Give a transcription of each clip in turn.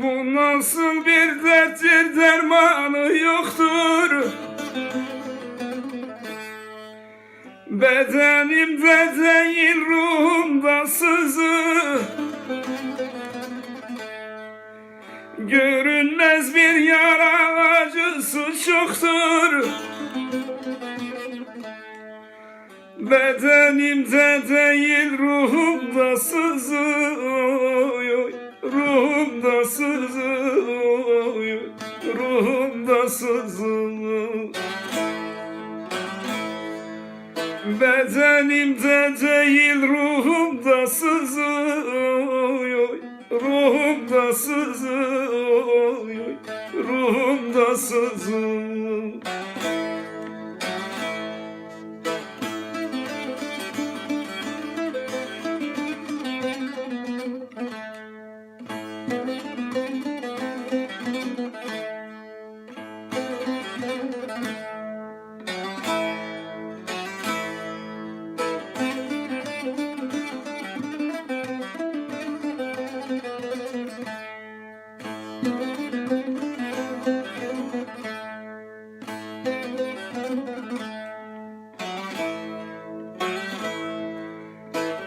Bu nasıl bir derttir, dermanı yoktur. Bedenimde değil ruhumda sızı, görünmez bir yara, acısı çoktur. Bedenimde değil ruhumda sızı, ruhumda sızı, ruhumda sızı. Bedenimde değil ruhumda sızı, ruhumda sızı, ruhumda sızı.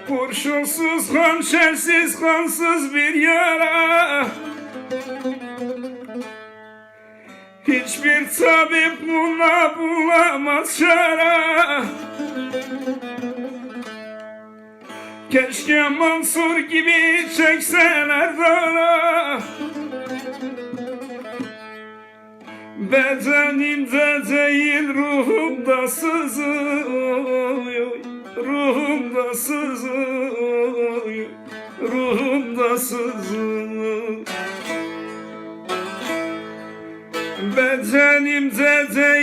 Kurşunsuz, hançersiz, kansız bir yara, hiçbir tabip buna bulamaz çare. Keşke Mansur gibi çekseler dara. Bedenimde değil ruhumda sızı, ruhumda sızı, ruhumda sızı. Bedenimde değil